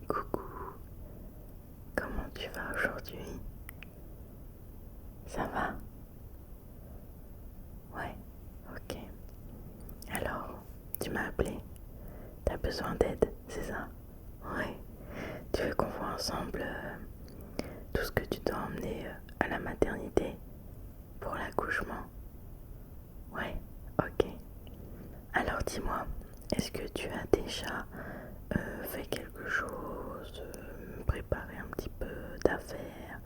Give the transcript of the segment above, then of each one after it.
Coucou, comment tu vas aujourd'hui? Ça va? Ouais, ok. Alors, tu m'as appelé. T'as besoin d'aide, c'est ça? Ouais. Tu veux qu'on voit ensemble tout ce que tu dois emmener à la maternité pour l'accouchement? Ouais, ok. Alors dis-moi, est-ce que tu as déjà fait quelque chose, préparé un petit peu d'affaires?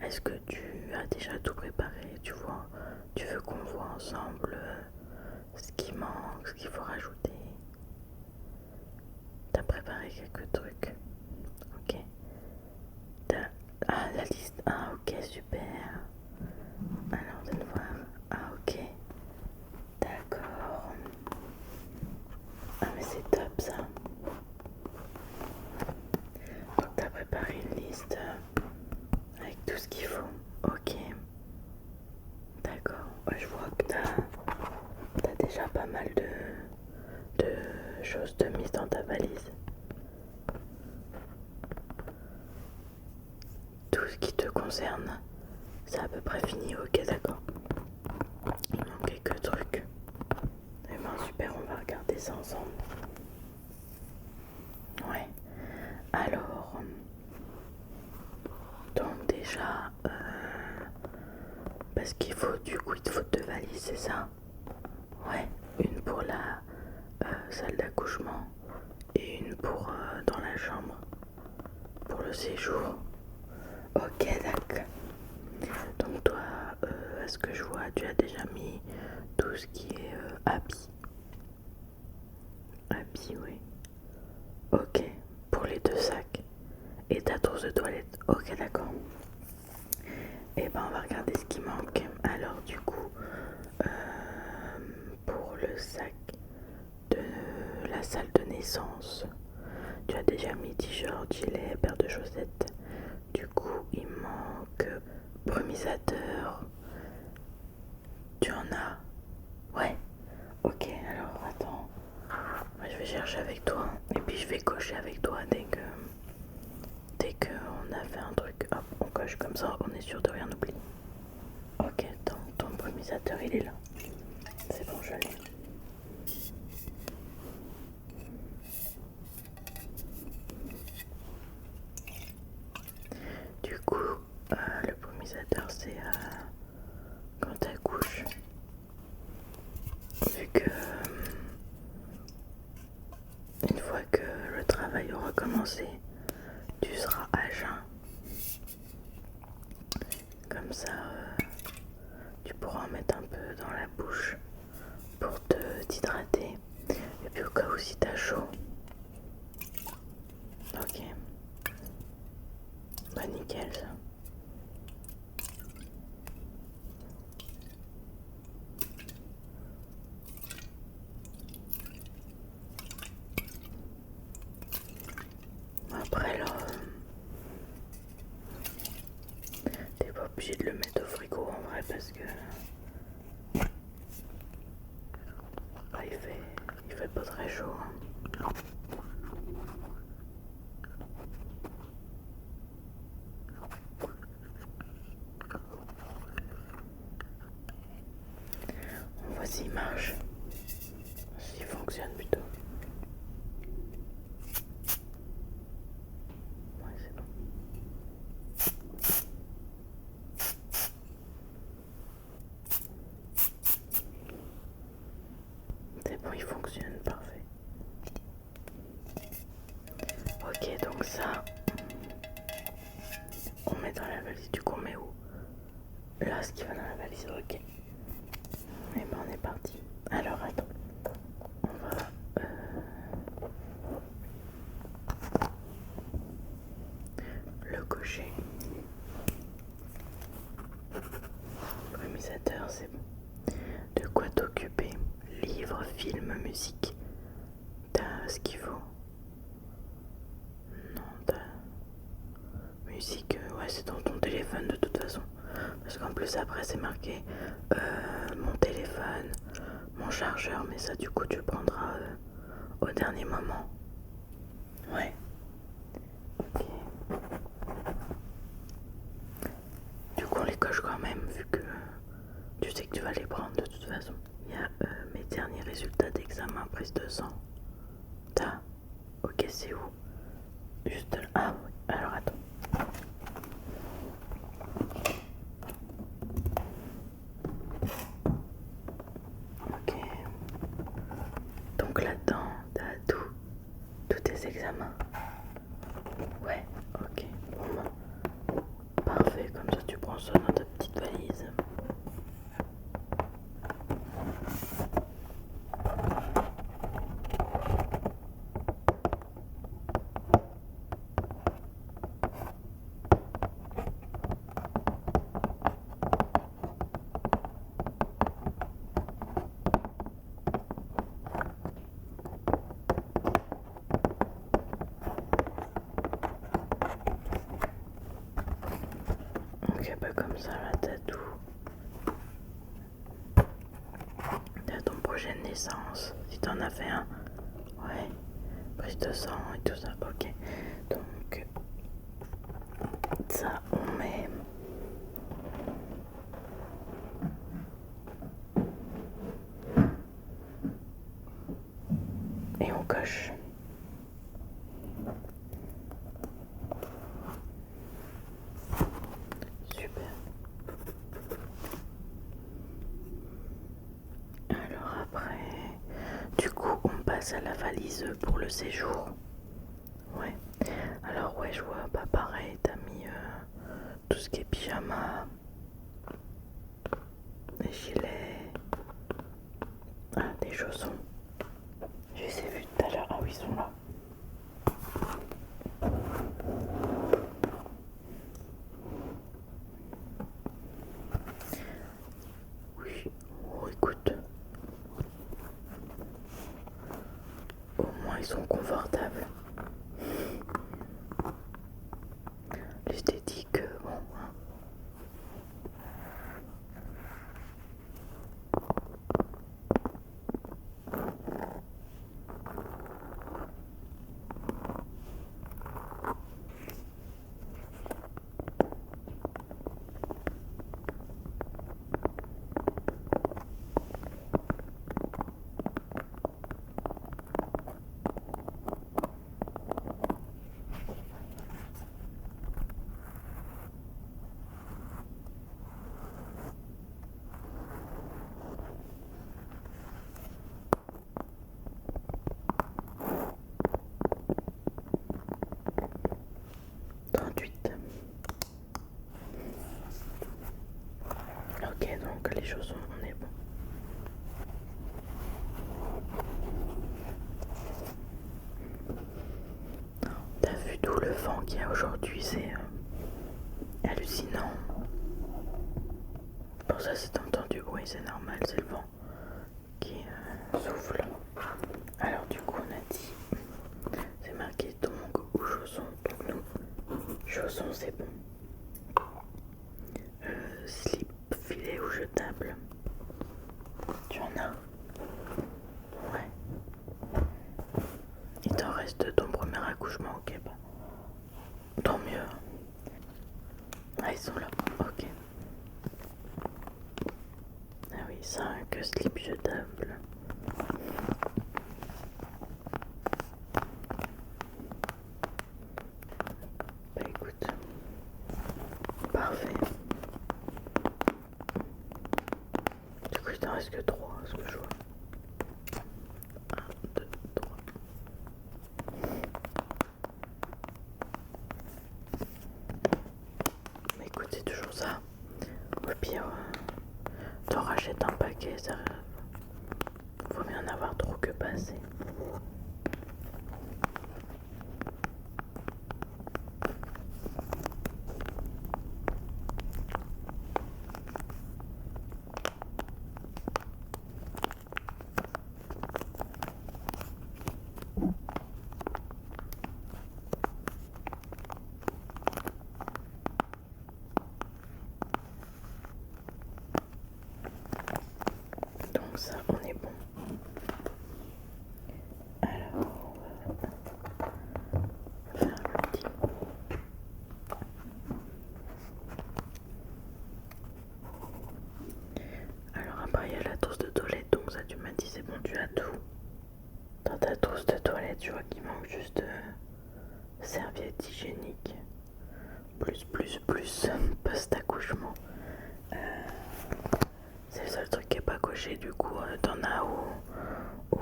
Est-ce que tu as déjà tout préparé, tu vois? Tu veux qu'on voit ensemble ce qui manque, ce qu'il faut rajouter? T'as préparé quelques trucs? Ok. Ah, la liste. Ah, ok, super. Alors, donne voir. Ah, ok. D'accord. Ah, mais c'est top ça. Donc, t'as préparé une liste avec tout ce qu'il faut. Ok. D'accord. Ouais, je vois que t'as déjà pas mal de choses de mise dans ta valise. Tout ce qui te concerne, c'est à peu près fini. Ok, d'accord. Il manque quelques trucs. Eh ben super, on va regarder ça ensemble. Ouais. Alors, donc déjà, parce qu'il faut du coup, il te faut deux valises, c'est ça? Ouais. Une pour la salle d'accouchement et une pour dans la chambre pour le séjour. Ok, d'accord. Donc toi, à ce que je vois, tu as déjà mis tout ce qui est habits. Habits, oui. Ok, pour les deux sacs. Et ta trousse de toilette. Ok, d'accord. Et ben on va regarder ce qui manque. Alors du coup, euh, pour le sac de la salle de naissance, tu as déjà mis t-shirt, gilet, paire de chaussettes. Du coup, il manque brumisateur. Tu en as? Ouais. Ok, alors attends. Moi, je vais chercher avec toi. Et puis je vais cocher avec toi dès qu'on a fait un truc. Hop, on coche comme ça, on est sûr de rien oublier. Ok, donc ton brumisateur il est là. C'est bon, je l'ai. Du coup, le brumisateur c'est quand t'accouches. Vu que une fois que le travail aura commencé, tu seras à jeun. Comme ça, tu pourras en mettre un peu dans la bouche pour t'hydrater. Et puis au cas où si t'as chaud. Ok. Bah nickel ça. Après là, t'es pas obligé de le mettre au frigo en vrai parce que bah, il fait pas très chaud. Hein. On voit s'il marche, s'il fonctionne plutôt. Ouais, c'est bon. C'est bon, il fonctionne, parfait. Ok, donc ça, on met dans la valise. Du coup, on met où? Là, ce qui va dans la valise, ok. Et ben, on est parti. Alors, attends. On va le cocher. Prémisateur, c'est bon. De quoi t'occuper? Livres, films, musique. T'as ce qu'il faut? Non, t'as... Musique, ouais, c'est dans ton téléphone de toute façon. Parce qu'en plus, après, c'est marqué mon téléphone, mon chargeur, mais ça, du coup, tu le prendras au dernier moment. Ouais. résultat d'examen, prise de sang. T'as. Ok, c'est où? Juste là. Ah oui, alors attends. Ok. Donc là-dedans, t'as tous tes examens. Ouais, ok. Bon, bah, parfait, comme ça tu prends ça dans ta petite valise. Ok, bah comme ça là t'as tout. T'as ton projet de naissance, si t'en as fait un. Ouais, prise de sang et tout ça, ok. Donc ça on met. Et on coche. Super. Alors après, du coup on passe à la valise pour le séjour. Ouais. Alors ouais, je vois, bah pareil, t'as mis tout ce qui est pyjama, des gilets, des chaussons. Je les ai vus tout à l'heure. Ah oui, ils sont là. Oui. Oh, écoute. Au moins, ils sont confortables. L'esthétique, bon. Hein. Ok, donc les chaussons, on est bon. T'as vu tout le vent qu'il y a aujourd'hui, c'est hallucinant. Pour ça, c'est entendu, oui, c'est normal, c'est le vent qui souffle. Alors, du coup, on a dit, c'est marqué donc ou chaussons, donc nous, chaussons, c'est bon. Slip, filet ou jetable. Tu en as? Ouais. Il t'en reste de ton premier accouchement, ok, bah. Tant mieux. Ah, ils sont là, ok. Ah oui, 5 slips jetables. Bah écoute, parfait. Du coup, il t'en reste que 3, ce que je vois. 1, 2, 3. Mais écoute, c'est toujours ça. Au pire, t'en rachètes un paquet, ça vaut mieux en avoir trop que pas assez. je vois qu'il manque juste serviette hygiénique. Plus, post-accouchement. C'est le seul truc qui est pas coché, du coup, t'en as ou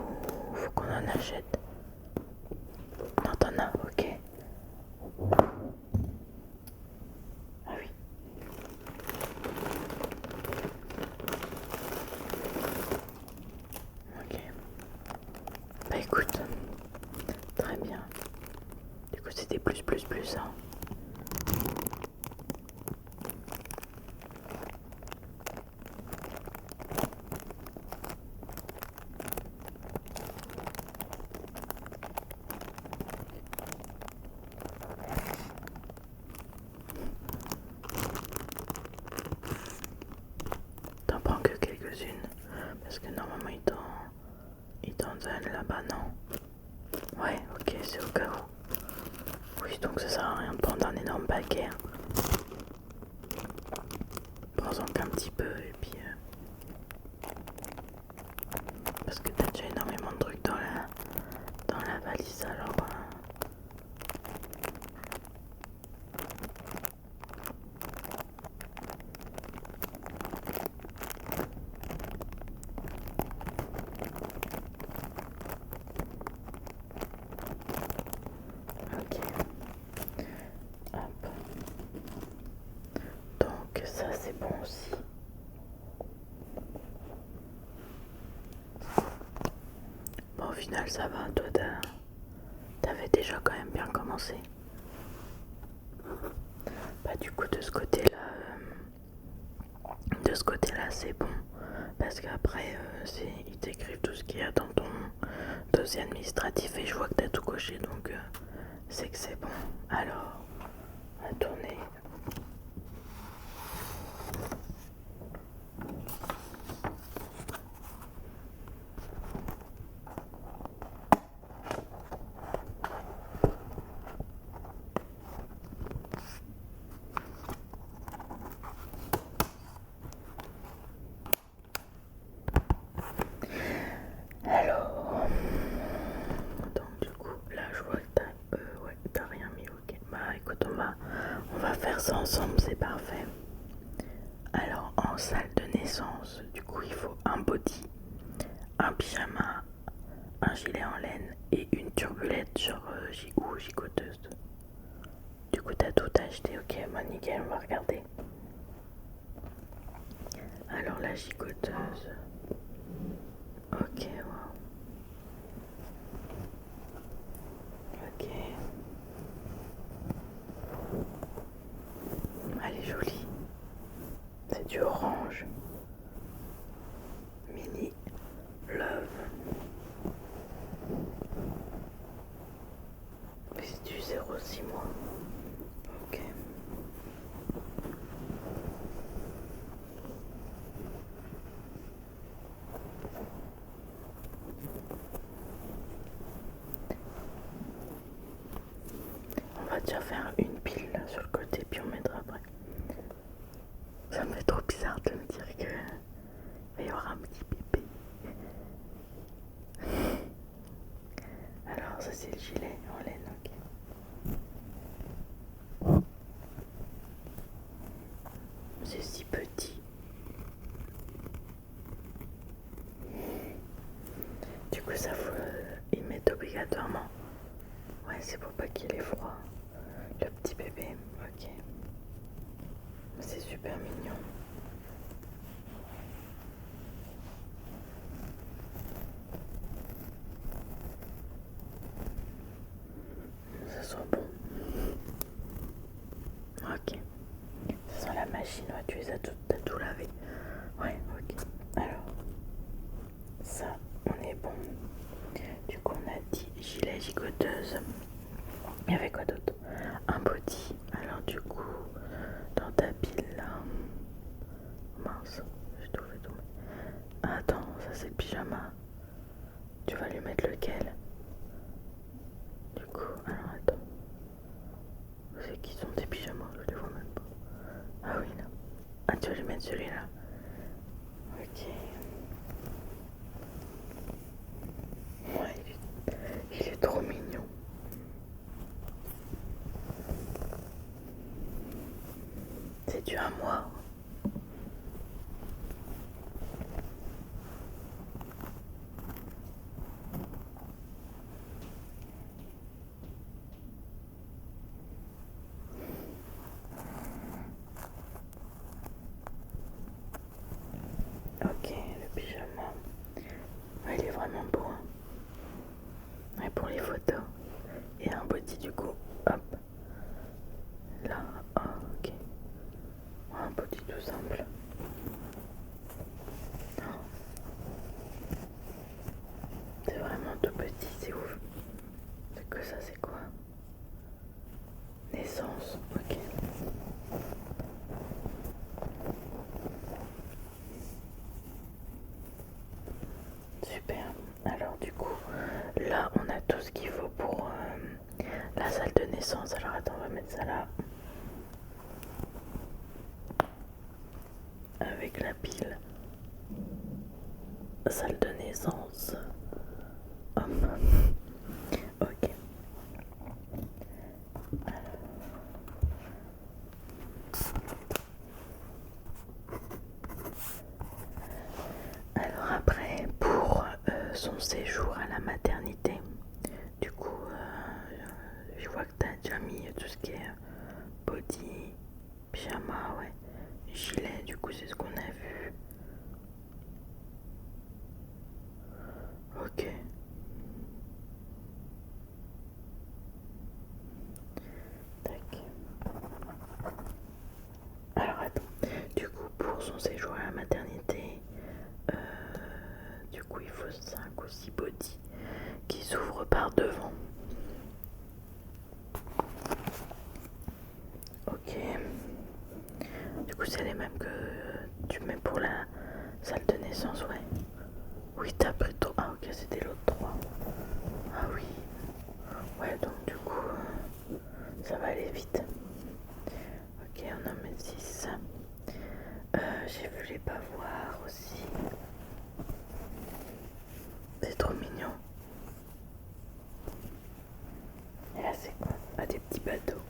faut qu'on en achète? Non, t'en as, ok. Ah oui. Ok. Bah écoute, très bien. Du coup, c'était plus, hein. T'en prends que quelques-unes, parce que normalement il t'en donne là-bas, non? Ouais, ok, c'est au cas où. Oui, donc ça sert à rien de prendre un énorme paquet. Prends-en qu'un petit peu et puis... parce que t'as déjà énormément de trucs dans la valise, alors... Ok. Hop. Donc ça c'est bon aussi. Bon, au final ça va, toi t'avais déjà quand même bien commencé. Bah du coup de ce côté-là c'est bon. Parce qu'après ils t'écrivent tout ce qu'il y a dans ton dossier administratif et je vois que t'as tout coché, donc c'est que c'est bon. Alors, on va tourner. Alors, donc du coup, là je vois que t'as rien mis, ok. Bah écoute, on va faire ça ensemble, c'est parfait. Alors, en salle de naissance, du coup, il faut un body, un pyjama, un gilet en laine et une turbulette genre gigoteuse. Du coup, t'as tout acheté, ok, bon nickel, on va regarder. Alors, la gigoteuse. Ok, wow. Ok. Elle est jolie. C'est du orange. Mini Love. C'est du 0,6 mois. Ok. On va déjà faire une pile là, sur le côté puis on mettra après. Ça me fait trop bizarre de me dire que il va y avoir un petit bébé. Alors ça c'est le gilet en laine, ok. C'est si petit. Du coup ça faut y mettre obligatoirement. Ouais, c'est pour pas qu'il ait froid. Le petit bébé, ok. C'est super mignon. Ça sent bon. Ok. Ça sent la machine, ouais, tu les as t'as tout lavé. Ouais, ok. Alors, ça, on est bon. Du coup, on a dit gilet gigoteuse. Il y avait quoi d'autre? Un body. Alors, du coup, dans ta pile là. Mince, j'ai tout fait tomber. Attends, ça c'est le pyjama. Tu vas lui mettre lequel? Du coup, alors attends. C'est qui sont tes pyjamas? Je les vois même pas. Ah oui, là. Ah, tu vas lui mettre celui-là. Ok. Ouais, il est trop mignon. vraiment beau. Et pour les photos. Et un body du coup. Hop. Là. Oh, ok. Un body tout simple. Oh. C'est vraiment tout petit, c'est ouf. C'est que ça, c'est quoi? Naissance, ok. Super. Alors du coup, là on a tout ce qu'il faut pour la salle de naissance. Alors attends, on va mettre ça là. Avec la pile. Salle de naissance. Hop. Ok. Alors après, pour son séjour à la maternité, du coup, je vois que tu as déjà mis tout ce qui est body, pyjama, ouais, gilet, du coup c'est ce qu'on a vu. Ok. Tac. Alors attends, du coup pour son séjour à la maternité, du coup il faut 5 ou 6 body qui s'ouvrent par devant. Ok. Du coup c'est les mêmes que tu mets pour la salle de naissance, ouais. Oui, t'as pris 3. Ah ok, c'était l'autre 3. Ah oui. Ouais, donc du coup, ça va aller vite. Ok, on en met 6. J'ai vu les bavoirs aussi. C'est trop mignon. Et là, c'est quoi? Ah, des petits bateaux.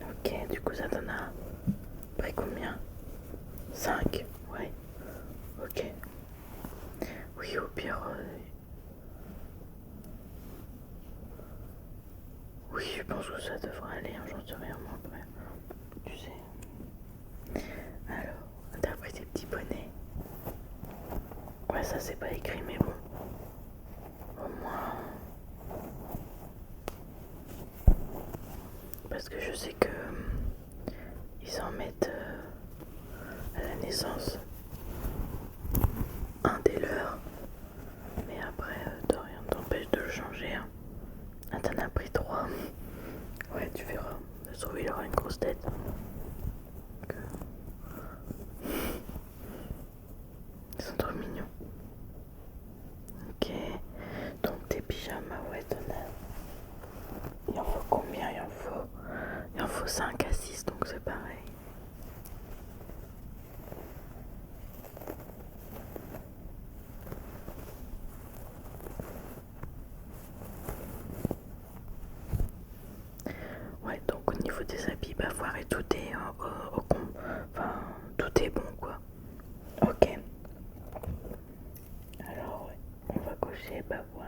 Ok, du coup, ça t'en a pris combien? 5. Ouais. Ok. Oui, au pire. Oui, je pense que ça devrait aller, hein, j'en sais rien moi après. Tu sais. Alors, t'as pris tes petits bonnets. Ouais, ça c'est pas écrit, mais bon. Au moins. Parce que je sais que ils en mettent à la naissance un des leurs. Mais après, rien ne t'empêche de le changer. Hein. Ah, t'en as pris 3. Ouais, tu verras. Ça se trouve, il aura une grosse tête. Donc, ils sont trop mignons. Ok. Donc, tes pyjamas, ouais, t'en as. Il en faut combien? Il en faut 5 à 6, donc c'est pareil. Ouais, donc au niveau des habits, bavoirs et tout est enfin, tout est bon quoi. Ok. Alors, ouais, on va cocher bavoir.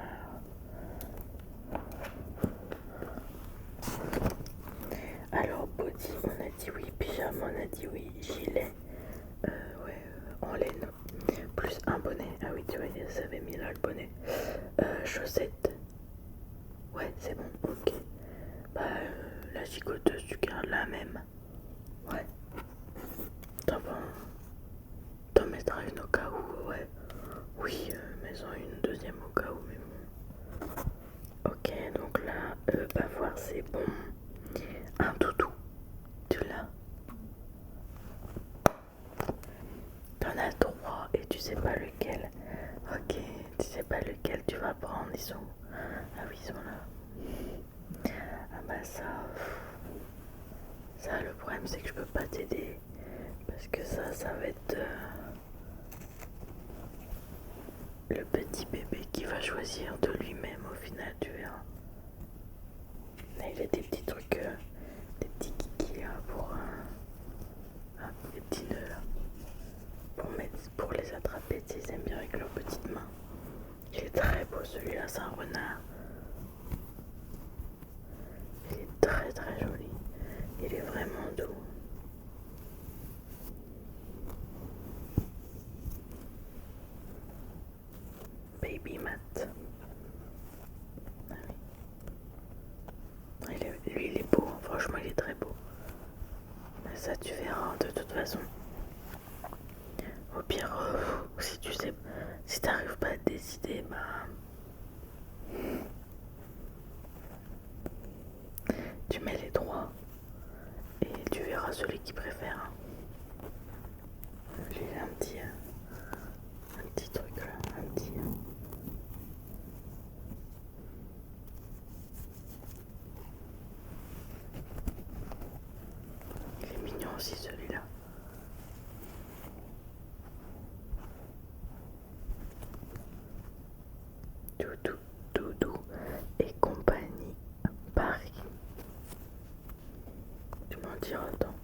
Alors, body, on a dit oui. Pyjama, on a dit oui. Gilet, ouais, en laine. Plus un bonnet. Ah oui, tu vois, ça avait mis là le bonnet. Chaussettes. Ouais, c'est bon, ok. Bah, la gigoteuse, tu gardes la même. Ouais. T'en mettras une au cas où, ouais. Oui, mets-en une deuxième au cas où, mais bon. Ok, donc là, bavoir, c'est bon. Un doudou, tu l'as. T'en as 3 et tu sais pas lequel. Ok, tu sais pas lequel tu vas prendre, ils sont. Ah oui, ils sont là. Ah bah ça. Ça, le problème, c'est que je peux pas t'aider. Parce que ça va être le petit bébé qui va choisir de lui-même au final, tu verras. Là, il a des petits trucs, des petits kikis là pour des petits nœuds là. Pour les attraper, tu sais, ils aiment bien avec leurs petites mains. Il est très beau celui-là, c'est un renard. Il est très très joli. Il est vraiment doux. Doudou, Doudou et compagnie Paris. Tu m'en diras autant.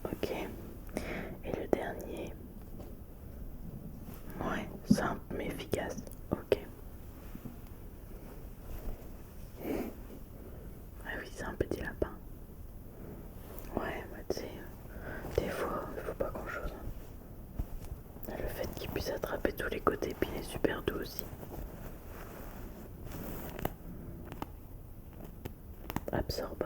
Ok. Et le dernier. Ouais, simple mais efficace. Ok. Ah oui, c'est un petit lapin. Ouais, moi tu sais, des fois, il faut pas grand chose. Le fait qu'il puisse attraper tous les côtés, puis il est super doux aussi. Absorbe.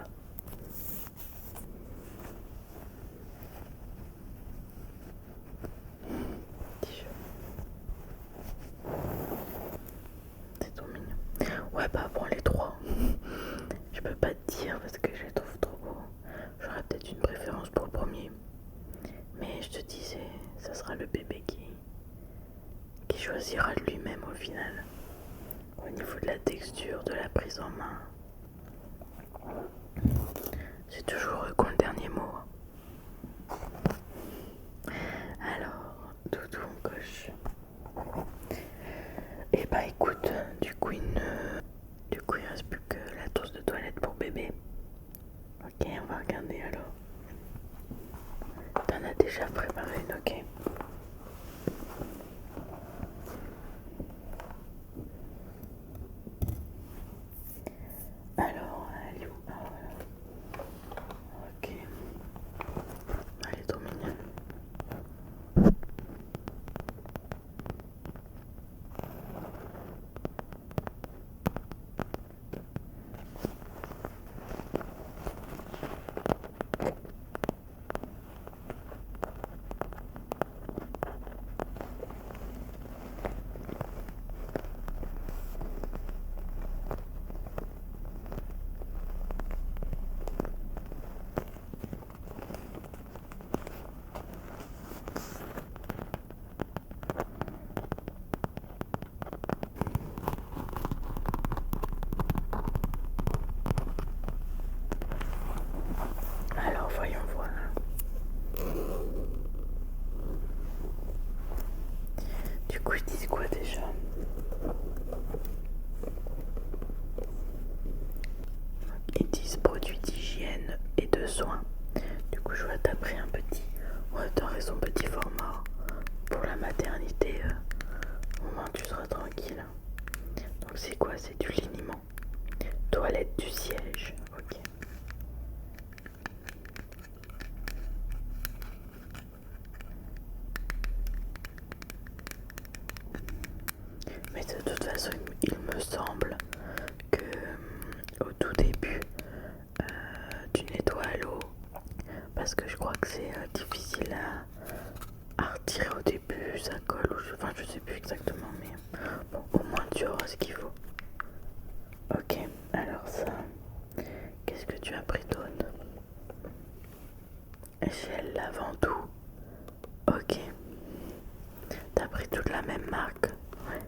C'est trop mignon. Ouais, bah prends les trois. Je peux pas te dire parce que je les trouve trop beaux. J'aurais peut-être une préférence pour le premier. Mais je te dis, ça sera le bébé qui choisira de lui-même au final. Au niveau de la texture, de la prise en main. C'est toujours eux qui ont le dernier mot. Alors, Doudou en coche. Et bah écoute, du coup il reste plus que la trousse de toilette pour bébé. Ok, on va regarder alors. T'en as déjà préparé une, ok. Alors, elle est où? Ah, voilà. Ok. Elle est trop mignonne. Alors, voyons voir. Du coup, ils disent quoi déjà? Ils disent produits d'hygiène et de soins. Du coup, je vois t'as pris un petit. Ouais, t'as raison, petit format. Pour la maternité, au moins tu seras tranquille. Donc, c'est quoi? C'est du liniment. Toilette du siège. Ok. Mais de toute façon, il me semble que au tout début, tu nettoies à l'eau parce que je crois que c'est difficile à retirer au début, ça colle ou enfin je sais plus exactement, mais bon, au moins tu auras ce qu'il faut. Ok, alors ça, qu'est-ce que tu as pris d'autre? Gel lavandou. Ok, t'as pris toute la même marque. Ouais.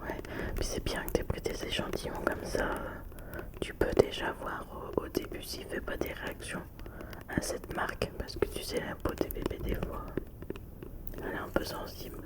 Ouais, puis c'est bien que tu aies pris des échantillons comme ça. Tu peux déjà voir au début s'il fait pas des réactions à cette marque. Parce que tu sais, la peau des bébés, des fois, elle est un peu sensible.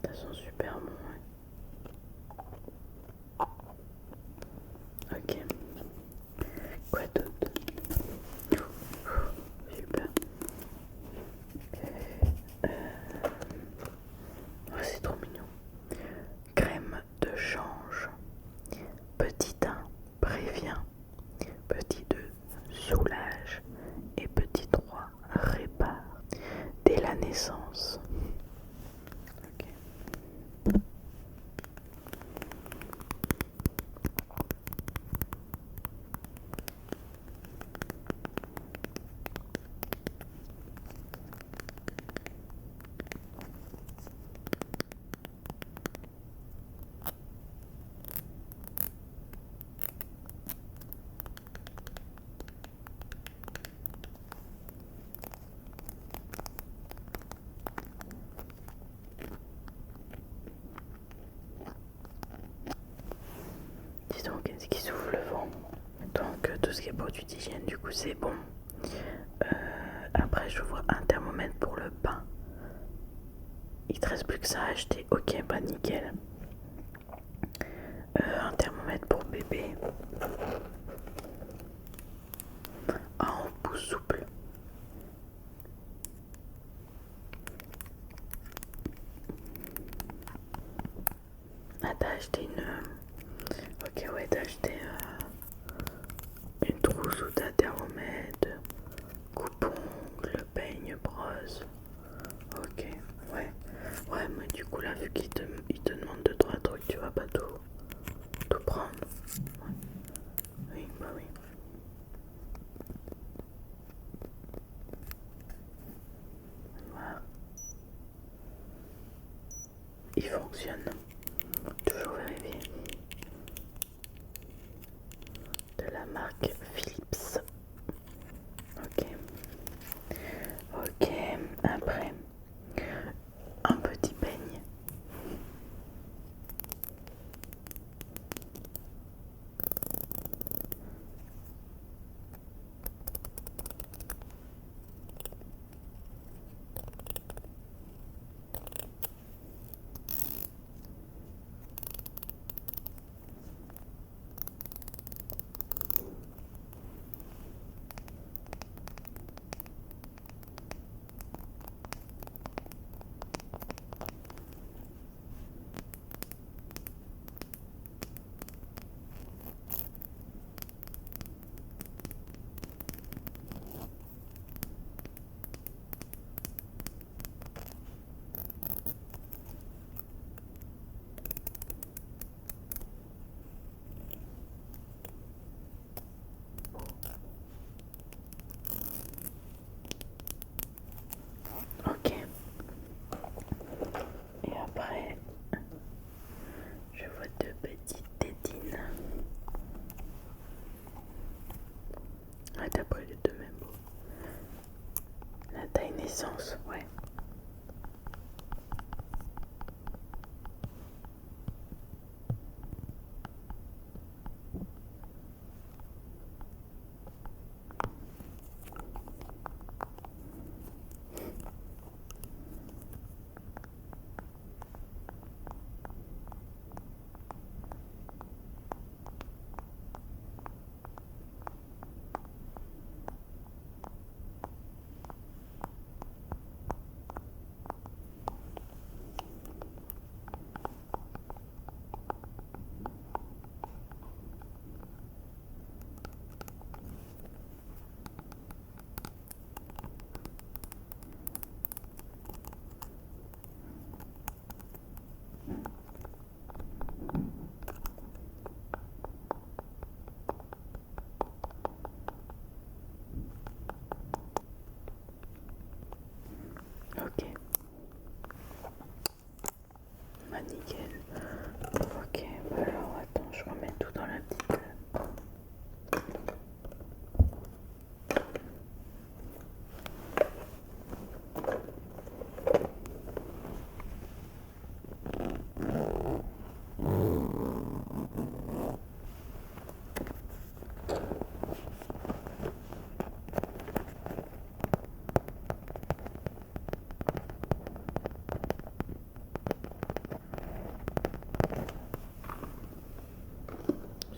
Ça sent super bon, ouais. Ok. produits d'hygiène, du coup c'est bon. Après j'ouvre un thermomètre pour le pain. Il te reste plus que ça à acheter. Ok, bah nickel. Un thermomètre pour bébé. En pouce souple. Ah, t'as acheté une... Ok, ouais, t'as acheté une trousse où t'as thermomètre, coupe-ongles, peigne, brosse. Ok, ouais. Ouais, mais du coup là, vu il te demande 2-3 trucs, tu vas pas tout prendre. Ouais. Oui, bah oui. Voilà. Il fonctionne. Toujours vérifier. De la marque Philips. Ok. Ok. Après, un petit peigne. Ok. Et après, je vois deux petites tétines. Ah, t'as pris les deux mêmes mots. La taille naissance, ouais. Ok. Bah nickel. Ok, bah alors attends, je remets tout dans la petite.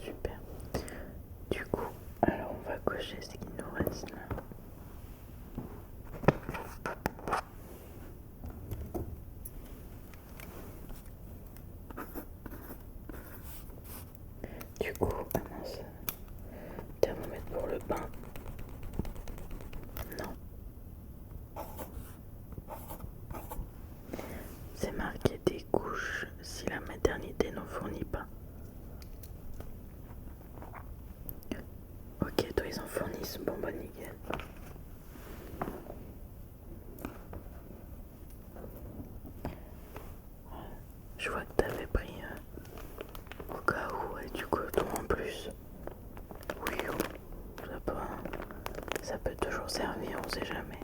Super. Du coup, alors on va cocher ce qu'il nous reste là. Du coup, ah mince, thermomètre pour le bain. Non. C'est marqué des couches si la maternité n'en fournit pas. Ok, toi ils en fournissent. Bon bah nickel. Je vois que t'avais pris au cas où et du coton en plus. Oui, ça peut toujours servir, on sait jamais.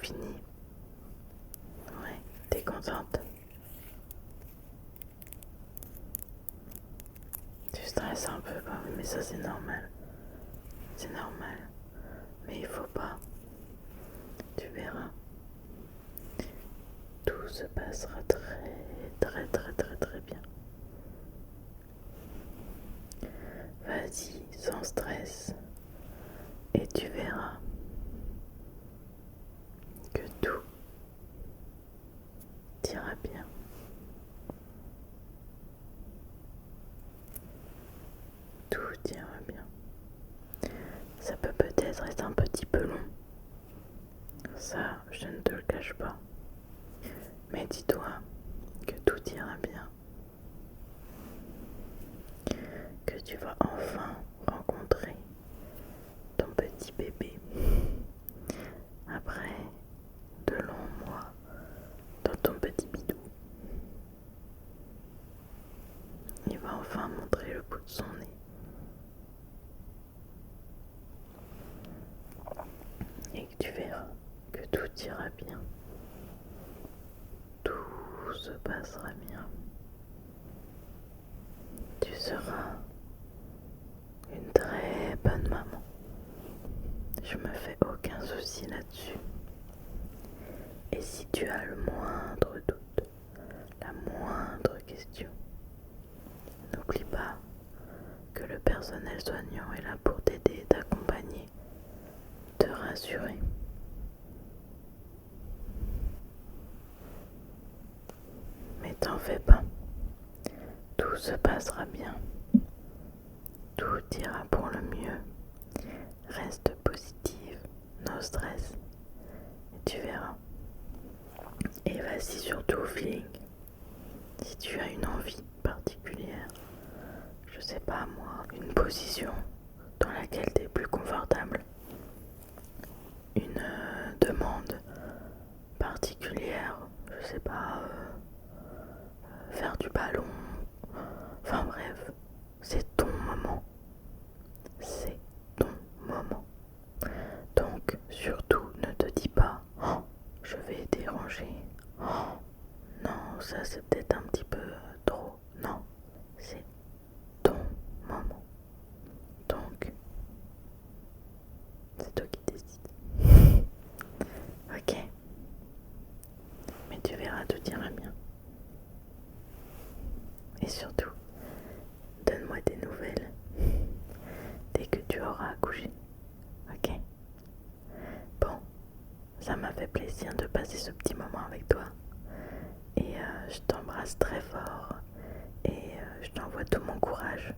fini. Ouais, t'es contente? Tu stresses un peu, bah oui, mais ça c'est normal. C'est normal. Mais il faut pas. Tu verras. Tout se passera très bien. Vas-y, sans stress. Et tu verras que tout ira bien. Tout ira bien. Ça peut peut-être être un petit peu long. Ça, je ne te le cache pas. Mais dis-toi que tout ira bien. Que tu vas enfin rencontrer ton petit bébé. Après de longs mois dans ton petit bidou. Il va enfin montrer le bout de son nez. Et que tu verras que tout ira bien. Tout se passera bien. Tu seras une très bonne maman. Je me fais aucun souci là-dessus. Et si tu as le moindre doute, la moindre question, n'oublie pas que le personnel soignant est là pour t'aider, t'accompagner, te rassurer. Mais t'en fais pas, tout se passera bien, tout ira pour le mieux. Reste positive, no stress, et tu verras. Et vas-y surtout au feeling. Si tu as une envie particulière, je sais pas moi, une position dans laquelle tu es plus confortable, une demande particulière, je sais pas, faire du ballon, enfin bref, c'est ton moment, c'est ton moment. Donc surtout ne te dis pas, oh, je vais déranger, oh, non, ça c'est peut-être un petit peu trop, non, c'est ton moment. Donc, c'est toi qui décides. Ok, mais tu verras, tout ira bien. Et surtout, donne-moi des nouvelles dès que tu auras accouché. Ok? Bon, ça m'a fait plaisir de passer ce petit moment avec toi. Et je t'embrasse très fort. Et je t'envoie tout mon courage